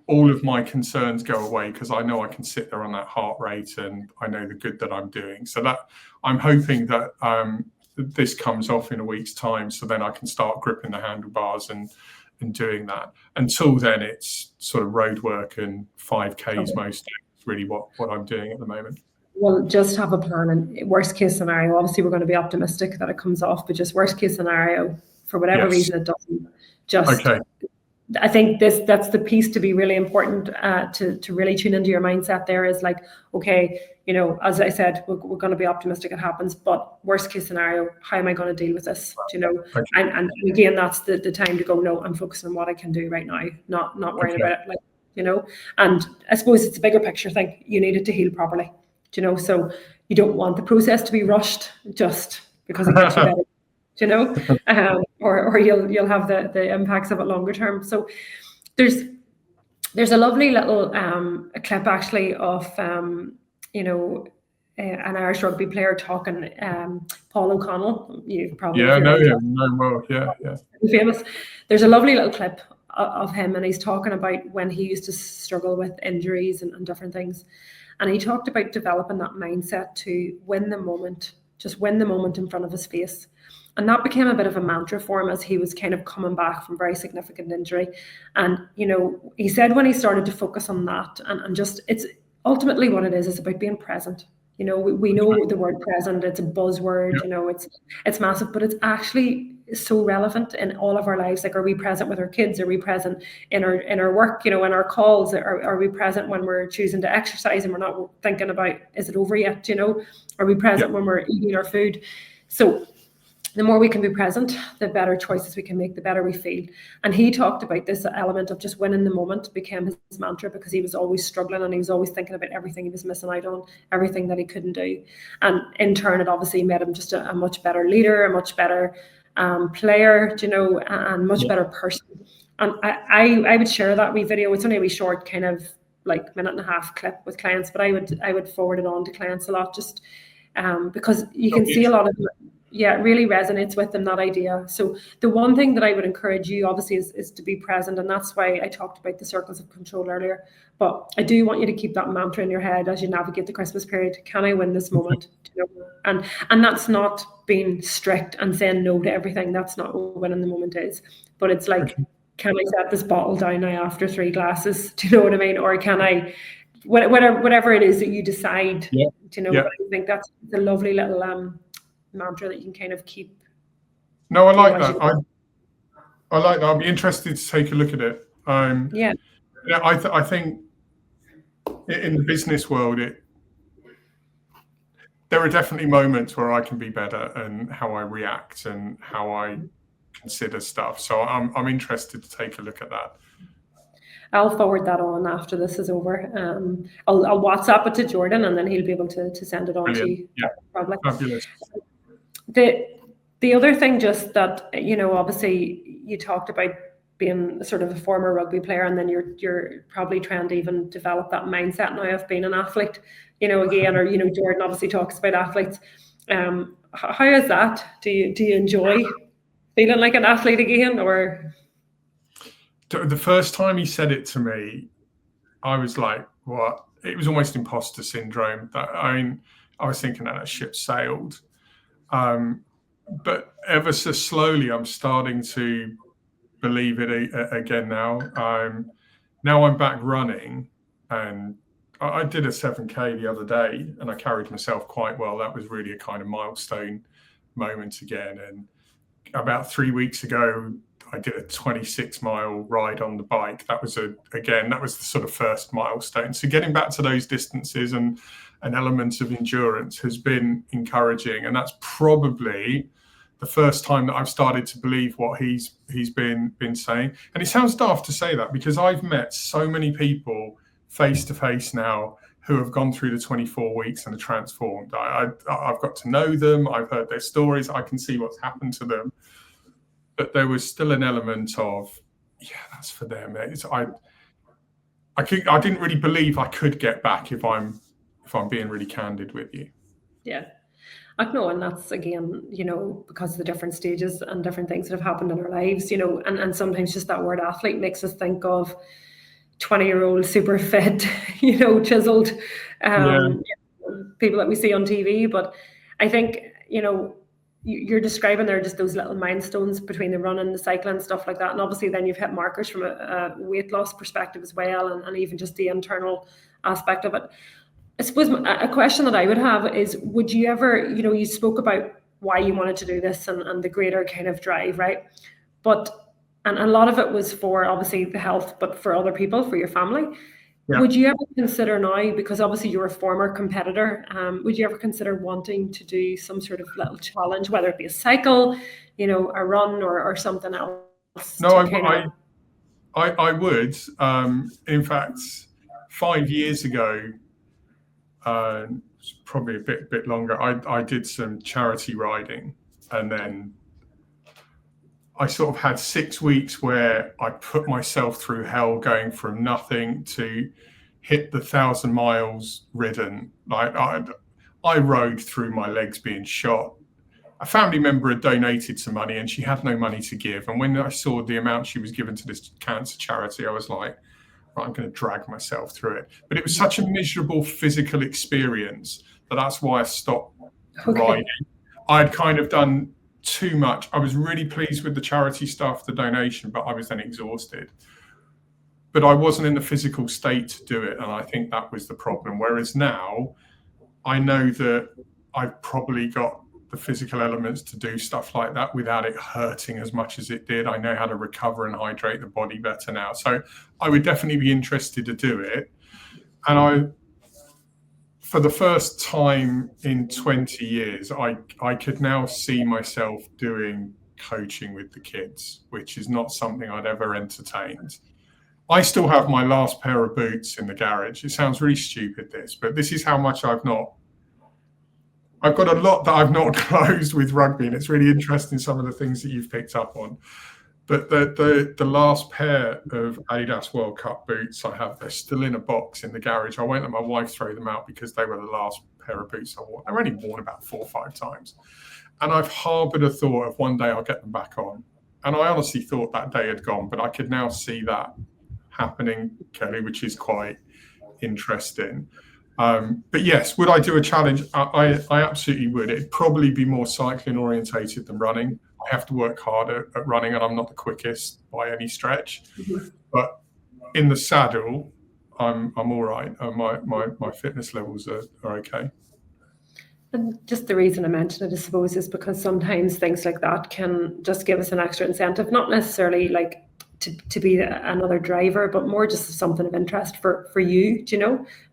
all of my concerns go away because I know I can sit there on that heart rate and I know the good that I'm doing. So that I'm hoping that this comes off in a week's time, so then I can start gripping the handlebars and doing that. Until then, it's sort of road work and 5Ks most days, really what I'm doing at the moment. Well, just have a plan, and worst case scenario, obviously we're going to be optimistic that it comes off, but just worst case scenario, for whatever reason it doesn't, just okay. I think that's the piece to be really important to really tune into your mindset there is like, okay, you know, as I said, we're going to be optimistic it happens, but worst case scenario, how am I going to deal with this? Do you know? Okay. And again, that's the time to go, no, I'm focusing on what I can do right now, not worrying about it, like, you know. And I suppose it's a bigger picture thing. You need it to heal properly, do you know? So you don't want the process to be rushed just because it gets you better. You know, or you'll have the impacts of it longer term. So there's a lovely little a clip actually of you know, an Irish rugby player talking, Paul O'Connell. You've probably know him. Well, yeah. Famous. There's a lovely little clip of him, and he's talking about when he used to struggle with injuries and different things, and he talked about developing that mindset to win the moment, just win the moment in front of his face. And that became a bit of a mantra for him as he was kind of coming back from very significant injury. And, you know, he said when he started to focus on that and just, it's ultimately what it is about being present. You know, we know the word present, it's a buzzword, you know, it's massive, but it's actually so relevant in all of our lives. Like, are we present with our kids? Are we present in our work, you know, in our calls? Are we present when we're choosing to exercise and we're not thinking about, is it over yet? You know, are we present when we're eating our food? So the more we can be present, the better choices we can make, the better we feel. And he talked about this element of just winning the moment became his mantra because he was always struggling and he was always thinking about everything he was missing out on, everything that he couldn't do. And in turn, it obviously made him just a much better leader, a much better player, you know, and much better person. And I would share that wee video. It's only a wee short kind of like minute and a half clip with clients, but I would forward it on to clients a lot just because you can see a lot of it really resonates with them, that idea. So the one thing that I would encourage you obviously is to be present, and that's why I talked about the circles of control earlier. But I do want you to keep that mantra in your head as you navigate the Christmas period. Can I win this moment? You know? And that's not being strict and saying no to everything. That's not what winning the moment is. But it's like, can I set this bottle down now after 3 glasses? Do you know what I mean? Or can I, whatever it is that you decide, you know, I think that's a lovely little mantra that you can kind of keep. No, I like that. I like that. I'll be interested to take a look at it. I think in the business world, there are definitely moments where I can be better and how I react and how I consider stuff. So I'm interested to take a look at that. I'll forward that on after this is over. I'll WhatsApp it to Jordan and then he'll be able to send it on to you. Yeah, probably. Fabulous. The other thing, just that, you know, obviously you talked about being sort of a former rugby player, and then you're probably trying to even develop that mindset now of being an athlete, you know, again, or, you know, Jordan obviously talks about athletes. How is that? Do you enjoy feeling like an athlete again? Or the first time he said it to me, I was like, what? It was almost imposter syndrome. I was thinking that ship sailed. But ever so slowly, I'm starting to believe it again now. Now I'm back running, and I did a 7K the other day, and I carried myself quite well. That was really a kind of milestone moment again. And about 3 weeks ago, I did a 26-mile ride on the bike. That was the sort of first milestone. So getting back to those distances and an element of endurance has been encouraging, and that's probably the first time that I've started to believe what he's been saying. And it sounds daft to say that because I've met so many people face to face now who have gone through the 24 weeks and are transformed. I've got to know them. I've heard their stories. I can see what's happened to them. But there was still an element of, that's for them. I didn't really believe I could get back if I'm being really candid with you. Yeah. No, and that's again, because of the different stages and different things that have happened in our lives, and sometimes just that word athlete makes us think of 20-year-old super fit, chiseled Yeah. people that we see on TV. But I think, you're describing there just those little milestones between the running, the cycling, stuff like that. And obviously then you've hit markers from a weight loss perspective as well, and even just the internal aspect of it. I suppose a question that I would have is, would you ever, you spoke about why you wanted to do this and the greater kind of drive, right? And a lot of it was for obviously the health, but for other people, for your family. Yeah. Would you ever consider now, because obviously you're a former competitor, would you ever consider wanting to do some sort of little challenge, whether it be a cycle, a run or something else? No, I would. In fact, 5 years ago, probably a bit longer, I did some charity riding, and then I sort of had 6 weeks where I put myself through hell, going from nothing to hit the 1,000 miles ridden. Like I rode through my legs being shot. A family member had donated some money and she had no money to give. And when I saw the amount she was given to this cancer charity, I was like, right, I'm going to drag myself through it. But it was such a miserable physical experience that's why I stopped riding. I'd kind of done too much. I was really pleased with the charity stuff, the donation, but I was then exhausted. But I wasn't in the physical state to do it. And I think that was the problem. Whereas now I know that I've probably got the physical elements to do stuff like that without it hurting as much as it did. I know how to recover and hydrate the body better now. So I would definitely be interested to do it. And for the first time in 20 years, I could now see myself doing coaching with the kids, which is not something I'd ever entertained. I still have my last pair of boots in the garage. It sounds really stupid, but this is how much I've got a lot that I've not closed with rugby, and it's really interesting some of the things that you've picked up on. But the last pair of Adidas World Cup boots I have, they're still in a box in the garage. I won't let my wife throw them out because they were the last pair of boots I wore. They were only worn about 4 or 5 times. And I've harbored a thought of one day I'll get them back on. And I honestly thought that day had gone, but I could now see that happening, Kelly, which is quite interesting. But yes, would I do a challenge? I absolutely would. It'd probably be more cycling orientated than running. I have to work harder at running, and I'm not the quickest by any stretch. Mm-hmm. But in the saddle, I'm all right. My fitness levels are okay. And just the reason I mention it, I suppose, is because sometimes things like that can just give us an extra incentive, not necessarily like to be another driver, but more just something of interest for you,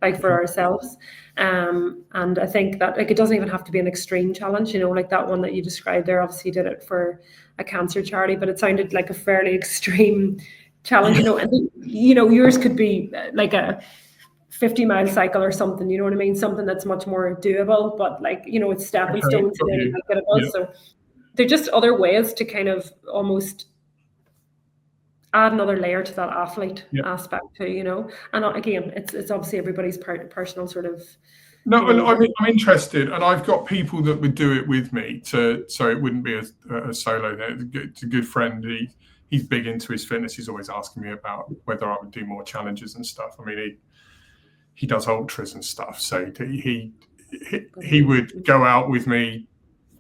like for ourselves. And I think that like it doesn't even have to be an extreme challenge, like that one that you described there. Obviously, you did it for a cancer charity, but it sounded like a fairly extreme challenge, and yours could be like a 50-mile cycle or something, you know what I mean? Something that's much more doable, but like, it's stepping stones. So they're just other ways to kind of almost add another layer to that athlete aspect too, and again, it's obviously everybody's personal sort of. No, I'm interested, and I've got people that would do it with me so it wouldn't be a solo there. It's a good friend. He's big into his fitness. He's always asking me about whether I would do more challenges and stuff. I mean, he does ultras and stuff, so he would go out with me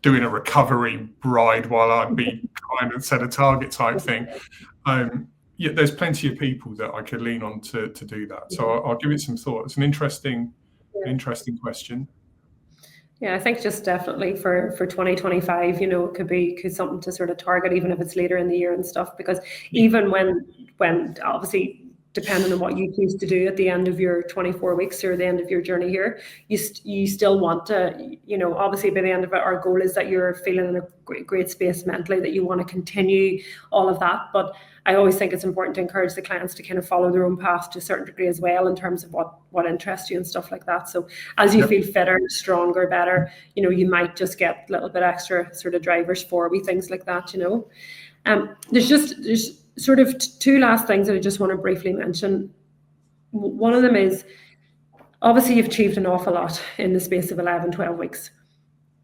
doing a recovery ride while I'd be trying to set a target type thing. Yeah, there's plenty of people that I could lean on to do that. So I'll give it some thought. It's an interesting question. Yeah, I think just definitely for 2025, it could be something to sort of target, even if it's later in the year and stuff. Because even when obviously, depending on what you choose to do at the end of your 24 weeks or the end of your journey here, you still want to, obviously by the end of it, our goal is that you're feeling in a great space mentally, that you want to continue all of that. But I always think it's important to encourage the clients to kind of follow their own path to a certain degree as well, in terms of what interests you and stuff like that. So as you feel fitter, stronger, better, you might just get a little bit extra sort of drivers for things like that, There's sort of 2 last things that I just want to briefly mention. One of them is, obviously you've achieved an awful lot in the space of 11, 12 weeks.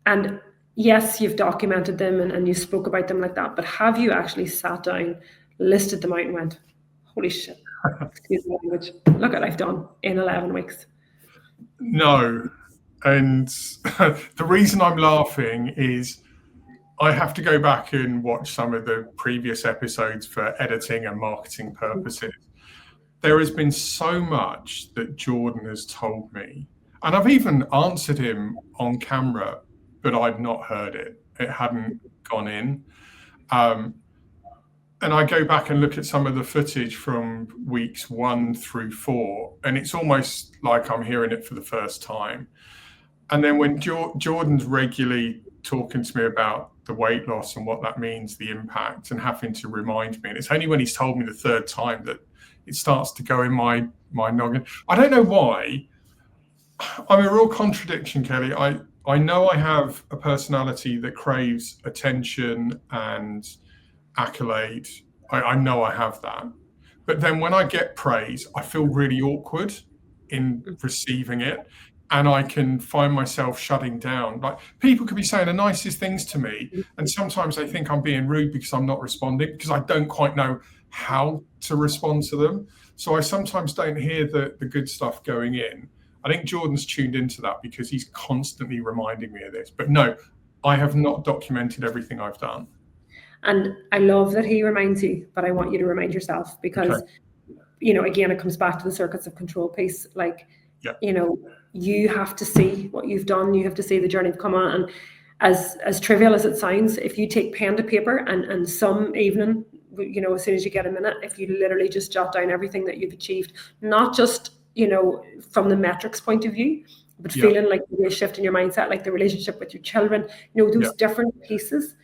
And yes, you've documented them and you spoke about them like that, but have you actually sat down, listed them out and went, holy shit, excuse the language, look what I've done in 11 weeks? No. And the reason I'm laughing is I have to go back and watch some of the previous episodes for editing and marketing purposes. There has been so much that Jordan has told me, and I've even answered him on camera, but I'd not heard it. It hadn't gone in. And I go back and look at some of the footage from weeks 1 through 4, and it's almost like I'm hearing it for the first time. And then when Jordan's regularly talking to me about the weight loss and what that means, the impact, and having to remind me, and it's only when he's told me the third time that it starts to go in my noggin. I don't know why. I'm a real contradiction, Kelly. I know I have a personality that craves attention and accolade. I know I have that. But then when I get praise, I feel really awkward in receiving it. And I can find myself shutting down. Like, people could be saying the nicest things to me, and sometimes they think I'm being rude because I'm not responding, because I don't quite know how to respond to them. So I sometimes don't hear the good stuff going in. I think Jordan's tuned into that because he's constantly reminding me of this. But no, I have not documented everything I've done. And I love that he reminds you, but I want you to remind yourself, because, again, it comes back to the circuits of control piece. Like, you have to see what you've done. You have to see the journey you've come on. And as trivial as it sounds, if you take pen to paper and some evening, as soon as you get a minute, if you literally just jot down everything that you've achieved, not just, from the metrics point of view, but feeling like you're shifting your mindset, like the relationship with your children, those different pieces,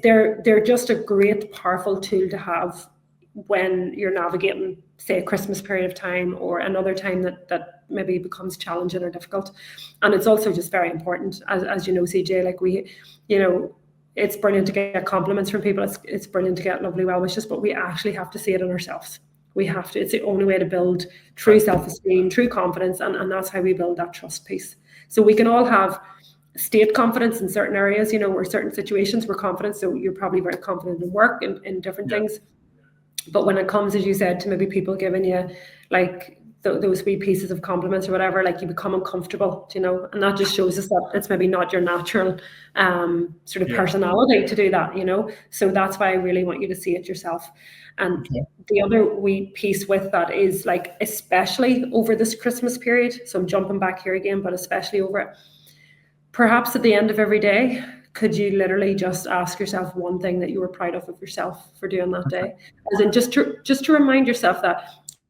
they're just a great, powerful tool to have when you're navigating, say, a Christmas period of time or another time that maybe becomes challenging or difficult. And it's also just very important, as you know, CJ, like it's brilliant to get compliments from people. It's brilliant to get lovely well wishes, but we actually have to see it in ourselves. We have to. It's the only way to build true self-esteem, true confidence, and that's how we build that trust piece. So we can all have state confidence in certain areas, or certain situations we're confident. So you're probably very confident in work and in different things. But when it comes, as you said, to maybe people giving you like those wee pieces of compliments or whatever, like you become uncomfortable, and that just shows us that it's maybe not your natural sort of personality to do that, So that's why I really want you to see it yourself. And the other wee piece with that is, like, especially over this Christmas period, so I'm jumping back here again, but especially over it, perhaps at the end of every day, could you literally just ask yourself one thing that you were proud of yourself for doing that day? As in just to remind yourself that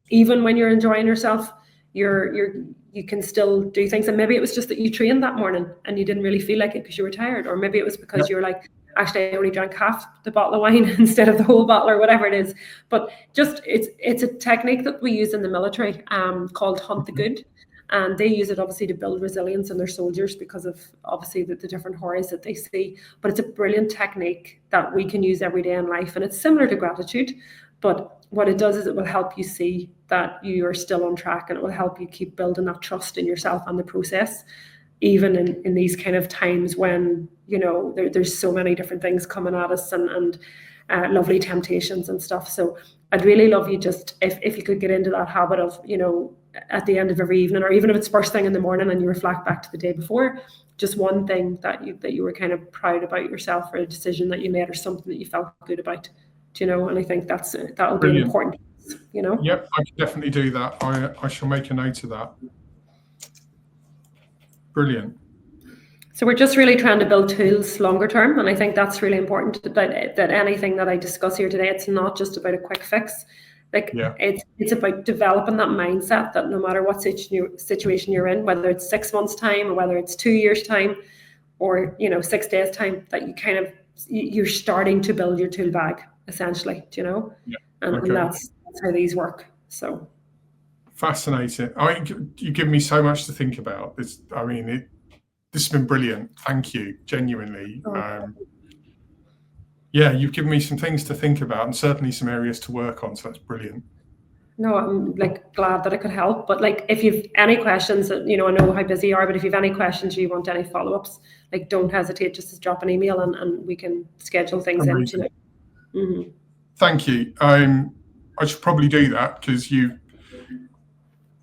even when you're enjoying yourself, you can still do things. And maybe it was just that you trained that morning and you didn't really feel like it because you were tired, or maybe it was because you were like, actually, I only drank half the bottle of wine instead of the whole bottle, or whatever it is. But just it's a technique that we use in the military called Hunt the Good. And they use it obviously to build resilience in their soldiers because of obviously the different horrors that they see. But it's a brilliant technique that we can use every day in life. And it's similar to gratitude. But what it does is it will help you see that you are still on track, and it will help you keep building that trust in yourself and the process, even in these kind of times when, there's so many different things coming at us and lovely temptations and stuff. So I'd really love you just, if you could get into that habit of, at the end of every evening, or even if it's first thing in the morning and you reflect back to the day before, just one thing that you were kind of proud about yourself, or a decision that you made, or something that you felt good about, and I think that'll be important, Yep, I can definitely do that. I shall make a note of that. Brilliant. So we're just really trying to build tools longer term, and I think that's really important, that anything that I discuss here today, it's not just about a quick fix. It's about developing that mindset that no matter what situation you're in, whether it's 6 months' time or whether it's 2 years' time or 6 days' time, that you're starting to build your tool bag, essentially, and that's how these work. So fascinating. You give me so much to think about. This has been brilliant. Thank you, genuinely. You've given me some things to think about, and certainly some areas to work on. So that's brilliant. No, I'm like glad that I could help. But like, if you've any questions, you know, I know how busy you are, but if you've any questions, or you want any follow-ups, like, don't hesitate, just to drop an email, and we can schedule things in. You know. Thank you. I should probably do that, because you've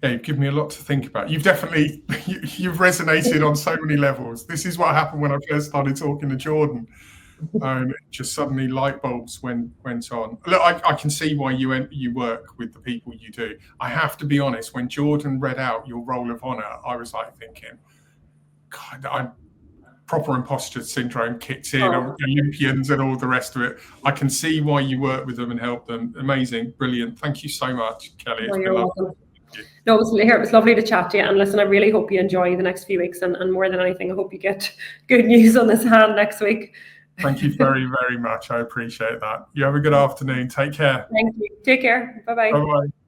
given me a lot to think about. You've definitely you've resonated on so many levels. This is what happened when I first started talking to Jordan. Just suddenly light bulbs went on. Look, I can see why you work with the people you do. I have to be honest, when Jordan read out your role of honor, I was like thinking, God, proper imposter syndrome kicks in, Olympians and all the rest of it. I can see why you work with them and help them. Amazing, brilliant. Thank you so much, Kelly. It's been lovely. No, it was lovely to chat to you. And listen, I really hope you enjoy the next few weeks. And more than anything, I hope you get good news on this hand next week. Thank you very, very much. I appreciate that. You have a good afternoon. Take care. Thank you. Take care. Bye-bye. Bye-bye.